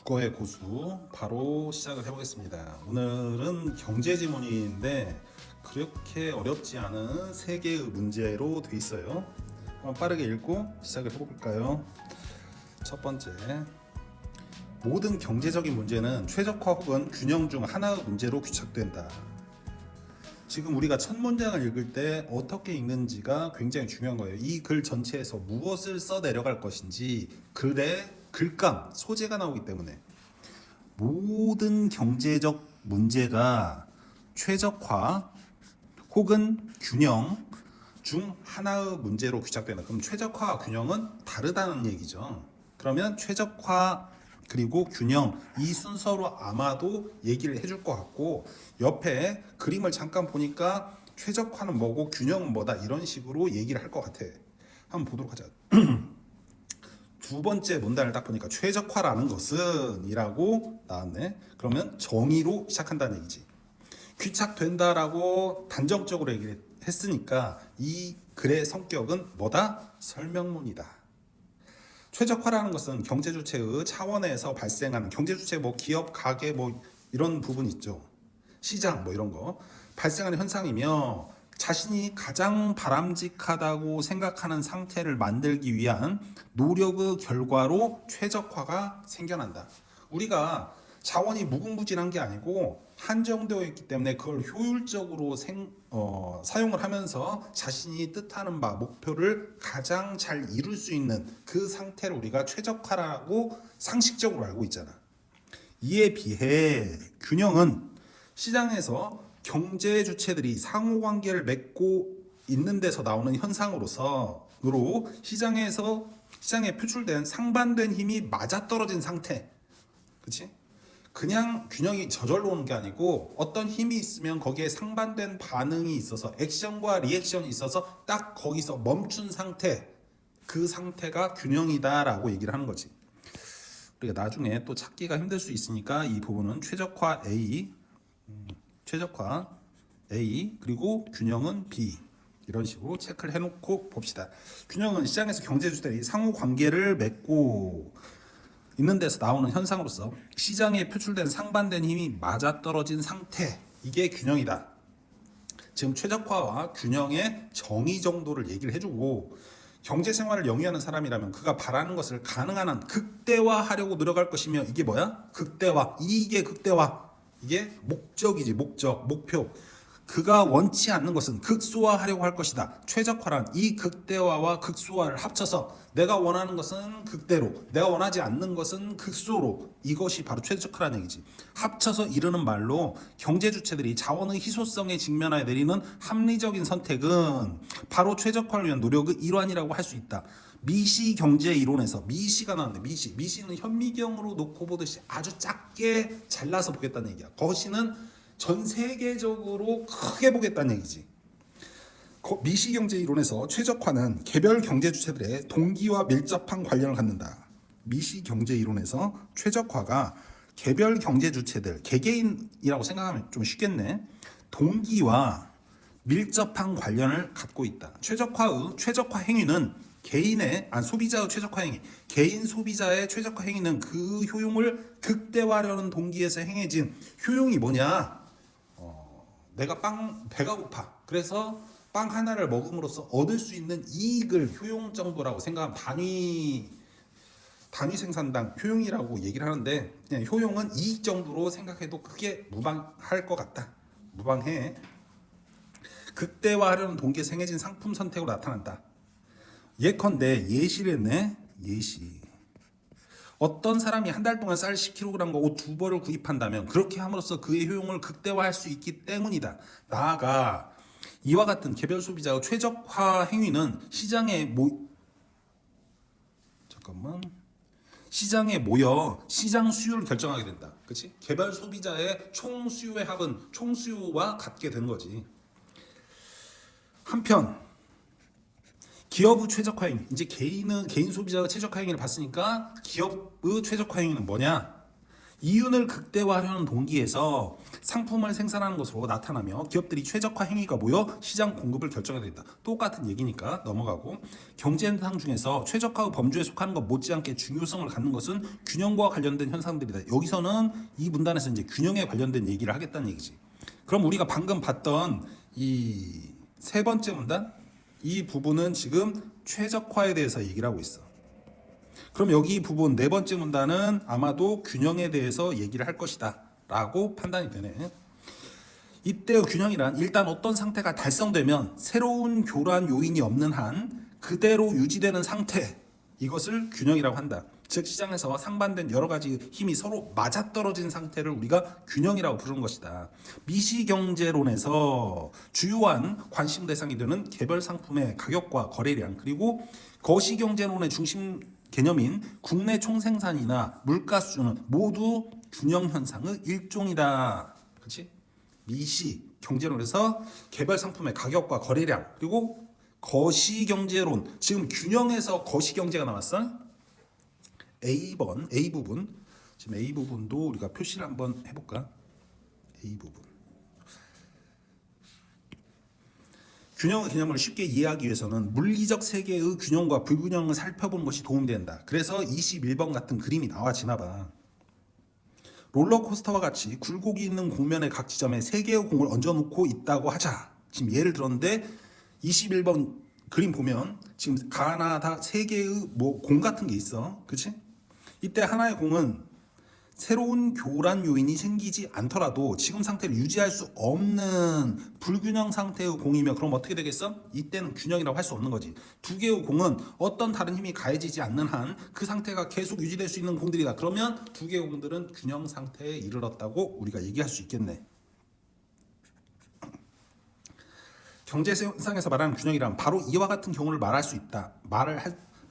국어의 고수 바로 시작을 해보겠습니다. 오늘은 경제 지문인데 그렇게 어렵지 않은 세 개의 문제로 돼 있어요. 한번 빠르게 읽고 시작을 해볼까요? 첫 번째, 모든 경제적인 문제는 최적화 혹은 균형 중 하나의 문제로 귀착된다. 지금 우리가 첫 문장을 읽을 때 어떻게 읽는지가 굉장히 중요한 거예요. 이 글 전체에서 무엇을 써 내려갈 것인지 글의 글감, 소재가 나오기 때문에 모든 경제적 문제가 최적화 혹은 균형 중 하나의 문제로 귀착된다. 그럼 최적화와 균형은 다르다는 얘기죠. 그러면 최적화 그리고 균형 이 순서로 아마도 얘기를 해줄 것 같고, 옆에 그림을 잠깐 보니까 최적화는 뭐고 균형은 뭐다 이런 식으로 얘기를 할 것 같아. 한번 보도록 하자. 두 번째 문단을 딱 보니까 최적화라는 것은 이라고 나왔네. 그러면 정의로 시작한다는 얘기지. 귀착된다라고 단정적으로 얘기를 했으니까 이 글의 성격은 뭐다? 설명문이다. 최적화라는 것은 경제 주체의 차원에서 발생하는 경제 주체 뭐 기업, 가게 뭐 이런 부분 있죠. 시장 뭐 이런 거 발생하는 현상이며 자신이 가장 바람직하다고 생각하는 상태를 만들기 위한 노력의 결과로 최적화가 생겨난다. 우리가 자원이 무궁무진한 게 아니고 한정되어 있기 때문에 그걸 효율적으로 사용을 하면서 자신이 뜻하는 바 목표를 가장 잘 이룰 수 있는 그 상태를 우리가 최적화라고 상식적으로 알고 있잖아. 이에 비해 균형은 시장에서 경제 주체들이 상호관계를 맺고 있는 데서 나오는 현상으로 시장에 표출된 상반된 힘이 맞아떨어진 상태. 그치? 그냥 균형이 저절로 오는 게 아니고 어떤 힘이 있으면 거기에 상반된 반응이 있어서 액션과 리액션이 있어서 딱 거기서 멈춘 상태, 그 상태가 균형이다라고 얘기를 하는 거지. 우리가 나중에 또 찾기가 힘들 수 있으니까 이 부분은 최적화 A 그리고 균형은 B 이런 식으로 체크를 해놓고 봅시다. 균형은 시장에서 경제주들이 상호관계를 맺고 있는 데서 나오는 현상으로서 시장에 표출된 상반된 힘이 맞아떨어진 상태, 이게 균형이다. 지금 최적화와 균형의 정의 정도를 얘기를 해주고, 경제생활을 영위하는 사람이라면 그가 바라는 것을 가능한 한 극대화하려고 노력할 것이며, 이게 뭐야? 극대화. 이게 극대화. 이게 목적이지. 목표. 그가 원치 않는 것은 극소화하려고 할 것이다. 최적화란 이 극대화와 극소화를 합쳐서 내가 원하는 것은 극대로, 내가 원하지 않는 것은 극소로, 이것이 바로 최적화라는 얘기지. 합쳐서 이르는 말로 경제 주체들이 자원의 희소성에 직면하여 내리는 합리적인 선택은 바로 최적화를 위한 노력의 일환이라고 할 수 있다. 미시 경제 이론에서 미시가 나왔는데, 미시는 현미경으로 놓고 보듯이 아주 작게 잘라서 보겠다는 얘기야. 거시는 전 세계적으로 크게 보겠다는 얘기지. 미시 경제 이론에서 최적화는 개별 경제 주체들의 동기와 밀접한 관련을 갖는다. 미시 경제 이론에서 최적화가 개별 경제 주체들, 개개인이라고 생각하면 좀 쉽겠네. 동기와 밀접한 관련을 갖고 있다. 최적화 행위는 소비자의 최적화 행위, 개인 소비자의 최적화 행위는 그 효용을 극대화하려는 동기에서 행해진 효용이 뭐냐? 내가 배가 고파. 그래서 빵 하나를 먹음으로써 얻을 수 있는 이익을 효용 정도라고 생각하면 단위 생산당 효용이라고 얘기를 하는데, 그냥 효용은 이익 정도로 생각해도 크게 무방할 것 같다. 무방해. 극대화하려는 동기에 생해진 상품 선택으로 나타난다. 예컨대 예시를 했네. 예시. 어떤 사람이 한 달 동안 쌀 10kg과 옷 2벌을 구입한다면 그렇게 함으로써 그의 효용을 극대화할 수 있기 때문이다. 나아가 이와 같은 개별 소비자의 최적화 행위는 시장에 모여 시장 수요를 결정하게 된다. 그렇지? 개별 소비자의 총 수요의 합은 총 수요와 같게 되는 거지. 한편 기업의 최적화 행위, 이제 개인 소비자의 최적화 행위를 봤으니까 기업의 최적화 행위는 뭐냐? 이윤을 극대화하려는 동기에서 상품을 생산하는 것으로 나타나며 기업들이 최적화 행위가 모여 시장 공급을 결정하게 된다. 똑같은 얘기니까 넘어가고, 경제 현상 중에서 최적화 범주에 속하는 것 못지않게 중요성을 갖는 것은 균형과 관련된 현상들이다. 여기서는 이 문단에서 이제 균형에 관련된 얘기를 하겠다는 얘기지. 그럼 우리가 방금 봤던 이 세 번째 문단, 이 부분은 지금 최적화에 대해서 얘기를 하고 있어. 그럼 여기 부분 네 번째 문단은 아마도 균형에 대해서 얘기를 할 것이다 라고 판단이 되네. 이때의 균형이란 일단 어떤 상태가 달성되면 새로운 교란 요인이 없는 한 그대로 유지되는 상태, 이것을 균형이라고 한다. 즉 시장에서 상반된 여러 가지 힘이 서로 맞아떨어진 상태를 우리가 균형이라고 부르는 것이다. 미시경제론에서 주요한 관심 대상이 되는 개별 상품의 가격과 거래량, 그리고 거시경제론의 중심 개념인 국내 총생산이나 물가 수준은 모두 균형 현상의 일종이다. 그렇지? 미시 경제론에서 개별 상품의 가격과 거래량, 그리고 거시 경제론, 지금 균형에서 거시 경제가 나왔어. A번 A 부분, 지금 A 부분도 우리가 표시를 한번 해볼까? A 부분. 균형의 개념을 쉽게 이해하기 위해서는 물리적 세계의 균형과 불균형을 살펴보는 것이 도움된다. 그래서 21번 같은 그림이 나와지나 봐. 롤러코스터와 같이 굴곡이 있는 공면의 각 지점에 3개의 공을 얹어놓고 있다고 하자. 지금 예를 들었는데 21번 그림 보면 지금 가나다 3개의 뭐 공 같은 게 있어. 그렇지? 이때 하나의 공은 새로운 교란 요인이 생기지 않더라도 지금 상태를 유지할 수 없는 불균형 상태의 공이면 그럼 어떻게 되겠어? 이때는 균형이라고 할 수 없는 거지. 2개의 공은 어떤 다른 힘이 가해지지 않는 한 그 상태가 계속 유지될 수 있는 공들이다. 그러면 2개의 공들은 균형 상태에 이르렀다고 우리가 얘기할 수 있겠네. 경제상에서 말하는 균형이란 바로 이와 같은 경우를 말할 수 있다.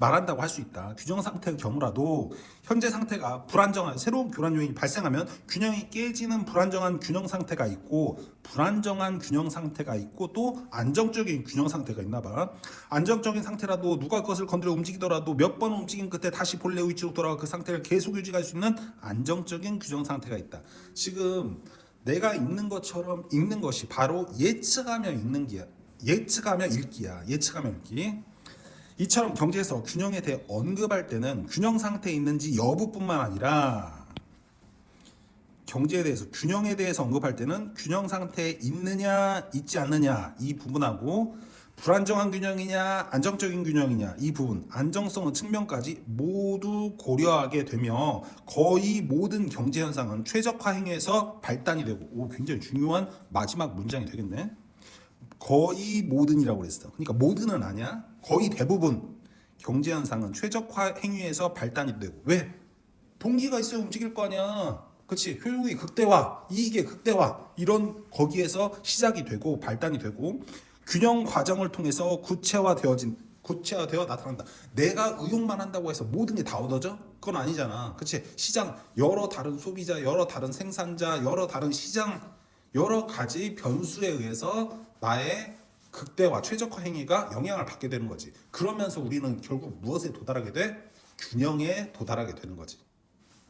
말한다고 할 수 있다. 균형 상태의 경우라도 현재 상태가 불안정한 새로운 교란 요인이 발생하면 균형이 깨지는 불안정한 균형 상태가 있고, 불안정한 균형 상태가 있고 또 안정적인 균형 상태가 있나 봐. 안정적인 상태라도 누가 그것을 건드려 움직이더라도 몇 번 움직인 끝에 다시 본래 위치로 돌아가 그 상태를 계속 유지할 수 있는 안정적인 균형 상태가 있다. 지금 내가 읽는 것처럼 읽는 것이 바로 예측하며 읽는 기야. 예측하며 읽기야. 예측하며 읽기. 이처럼 경제에서 균형에 대해 언급할 때는 균형 상태에 있는지 여부뿐만 아니라 경제에 대해서 균형에 대해서 언급할 때는 균형 상태에 있느냐 있지 않느냐 이 부분하고 불안정한 균형이냐 안정적인 균형이냐 이 부분, 안정성의 측면까지 모두 고려하게 되며 거의 모든 경제 현상은 최적화 행위에서 발단이 되고, 굉장히 중요한 마지막 문장이 되겠네. 거의 모든이라고 그랬어. 그러니까 모든은 아니야. 거의 대부분 경제 현상은 최적화 행위에서 발단이 되고. 왜? 동기가 있어야 움직일 거 아니야. 그렇지? 효용이 극대화, 이익의 극대화, 이런 거기에서 시작이 되고 발단이 되고, 균형 과정을 통해서 구체화되어 나타난다. 내가 의욕만 한다고 해서 모든 게 다 얻어져? 그건 아니잖아. 그렇지? 시장, 여러 다른 소비자, 여러 다른 생산자, 여러 다른 시장, 여러 가지 변수에 의해서 나의 극대화, 최적화 행위가 영향을 받게 되는 거지. 그러면서 우리는 결국 무엇에 도달하게 돼? 균형에 도달하게 되는 거지.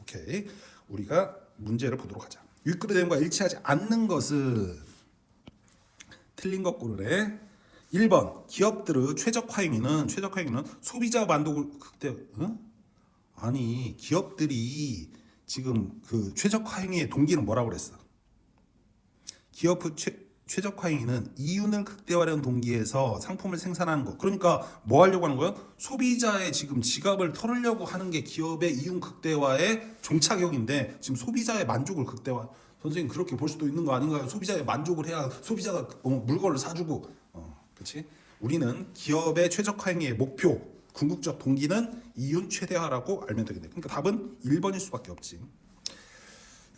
오케이. 우리가 문제를 보도록 하자. 윗글의 내용과 일치하지 않는 것은 틀린 것 고르래. 1번 기업들의 최적화 행위는 소비자 만족을 극대. 아니 기업들이 지금 그 최적화 행위의 동기는 뭐라고 그랬어? 기업의 최적화 행위는 이윤을 극대화하려는 동기에서 상품을 생산하는 것. 그러니까 뭐 하려고 하는 거야? 소비자의 지금 지갑을 털으려고 하는 게 기업의 이윤 극대화의 종착역인데 지금 소비자의 만족을 극대화. 선생님 그렇게 볼 수도 있는 거 아닌가요? 소비자의 만족을 해야 소비자가 물건을 사주고. 그렇지? 우리는 기업의 최적화 행위의 목표, 궁극적 동기는 이윤 최대화라고 알면 되겠네. 그러니까 답은 1번일 수밖에 없지.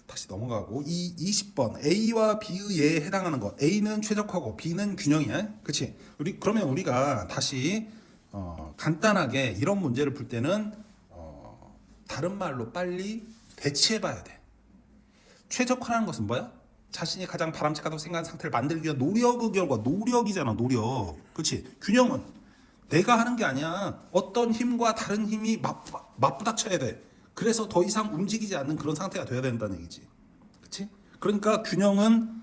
다시 넘어가고 20번 A와 B의 예에 해당하는 거. A는 최적화고 B는 균형이야. 그렇지? 그러면 우리가 다시 간단하게 이런 문제를 풀 때는 다른 말로 빨리 대치해 봐야 돼. 최적화라는 것은 뭐야? 자신이 가장 바람직하다고 생각하는 상태를 만들기 위한 노력의 결과. 노력이잖아. 노력. 그렇지? 균형은 내가 하는 게 아니야. 어떤 힘과 다른 힘이 맞부닥쳐야 돼. 그래서 더 이상 움직이지 않는 그런 상태가 돼야 된다는 얘기지. 그렇지? 그러니까 균형은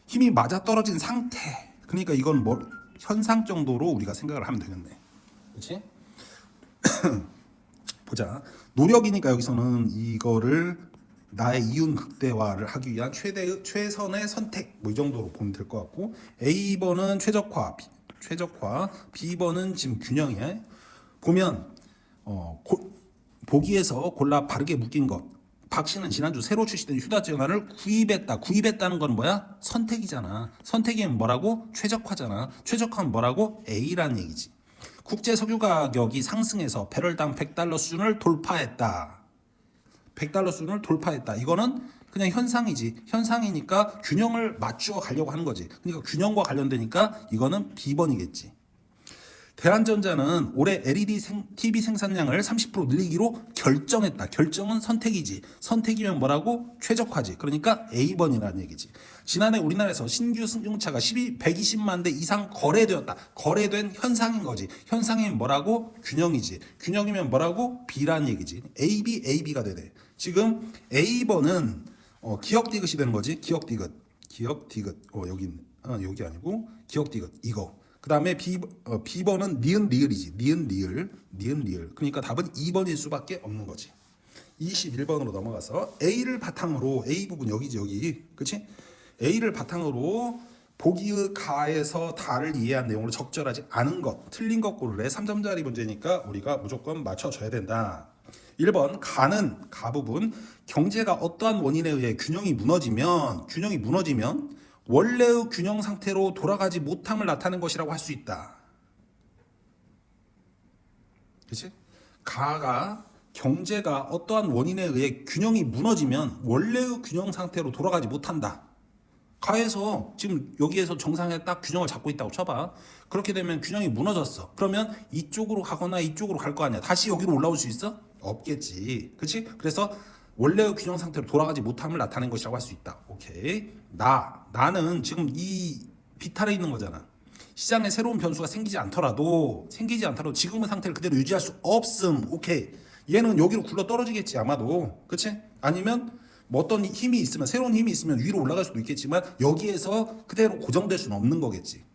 힘이 맞아 떨어진 상태. 그러니까 이건 뭐 현상 정도로 우리가 생각을 하면 되겠네. 그렇지? 보자. 노력이니까 여기서는 이거를 나의 이윤 극대화를 하기 위한 최선의 선택 뭐 이 정도로 보면 될 것 같고, A번은 최적화, B번은 지금 균형이야. 보면 보기에서 골라 바르게 묶인 것. 박 씨는 지난주 새로 출시된 휴대전화를 구입했다. 구입했다는 건 뭐야? 선택이잖아. 선택이면 뭐라고? 최적화잖아. 최적화는 뭐라고? A라는 얘기지. 국제 석유 가격이 상승해서 배럴당 $100 수준을 돌파했다. $100 수준을 돌파했다. 이거는 그냥 현상이지. 현상이니까 균형을 맞추어 가려고 하는 거지. 그러니까 균형과 관련되니까 이거는 B번이겠지. 대한전자는 올해 LED TV 생산량을 30% 늘리기로 결정했다. 결정은 선택이지. 선택이면 뭐라고? 최적화지. 그러니까 A번이라는 얘기지. 지난해 우리나라에서 신규 승용차가 120만 대 이상 거래되었다. 거래된 현상인 거지. 현상이면 뭐라고? 균형이지. 균형이면 뭐라고? B라는 얘기지. AB가 되네. 지금 A번은 기억 디귿이 되는 거지. 기억 디귿. 여기 아니고 기억 디귿 이거. 그 다음에 B번은 니은 리을이지. 니은 리을. 그러니까 답은 2번일 수밖에 없는 거지. 21번으로 넘어가서 A를 바탕으로, A 부분 여기지 여기. 그치? A를 바탕으로 보기의 가에서 다를 이해한 내용으로 적절하지 않은 것, 틀린 것 고르래. 3점짜리 문제니까 우리가 무조건 맞춰줘야 된다. 1번 가 부분, 경제가 어떠한 원인에 의해 균형이 무너지면 원래의 균형 상태로 돌아가지 못함을 나타내는 것이라고 할 수 있다. 그렇지? 가가 경제가 어떠한 원인에 의해 균형이 무너지면 원래의 균형 상태로 돌아가지 못한다. 가에서 지금 여기에서 정상에 딱 균형을 잡고 있다고 쳐봐. 그렇게 되면 균형이 무너졌어. 그러면 이쪽으로 가거나 이쪽으로 갈 거 아니야. 다시 여기로 올라올 수 있어? 없겠지. 그렇지? 그래서 원래의 균형 상태로 돌아가지 못함을 나타낸 것이라고 할 수 있다. 오케이. 나는 지금 이 비탈에 있는 거잖아. 시장에 새로운 변수가 생기지 않더라도 지금의 상태를 그대로 유지할 수 없음. 오케이. 얘는 여기로 굴러 떨어지겠지 아마도. 그렇지? 아니면 뭐 어떤 힘이 있으면, 새로운 힘이 있으면 위로 올라갈 수도 있겠지만 여기에서 그대로 고정될 수는 없는 거겠지.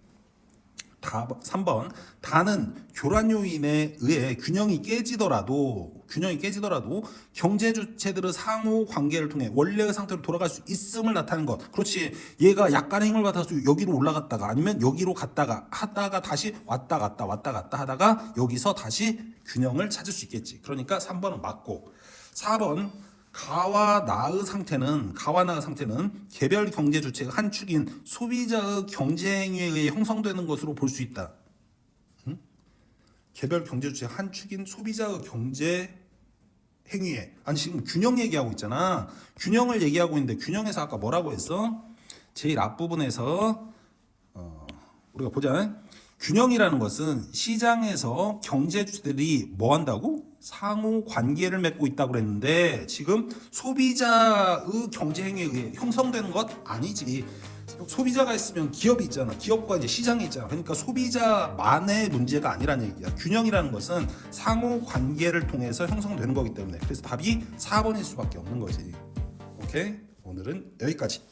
3번 다는 교란 요인에 의해 균형이 깨지더라도 경제 주체들의 상호 관계를 통해 원래의 상태로 돌아갈 수 있음을 나타내는 것. 그렇지. 얘가 약간의 힘을 받아서 여기로 올라갔다가 아니면 여기로 갔다가 하다가 다시 왔다 갔다 하다가 여기서 다시 균형을 찾을 수 있겠지. 그러니까 3번은 맞고, 4번 가와 나의 상태는 개별 경제 주체의 한 축인 소비자의 경제 행위에 의해 형성되는 것으로 볼 수 있다. 개별 경제 주체의 한 축인 소비자의 경제 행위에. 아니 지금 균형 얘기하고 있잖아. 균형을 얘기하고 있는데 균형에서 아까 뭐라고 했어? 제일 앞부분에서 우리가 보자. 균형이라는 것은 시장에서 경제 주체들이 뭐 한다고? 상호 관계를 맺고 있다고 그랬는데 지금 소비자의 경제 행위에 의해 형성되는 것 아니지. 소비자가 있으면 기업이 있잖아. 기업과 이제 시장이 있잖아. 그러니까 소비자만의 문제가 아니라는 얘기야. 균형이라는 것은 상호 관계를 통해서 형성되는 거기 때문에. 그래서 답이 4번일 수밖에 없는 거지. 오케이? 오늘은 여기까지.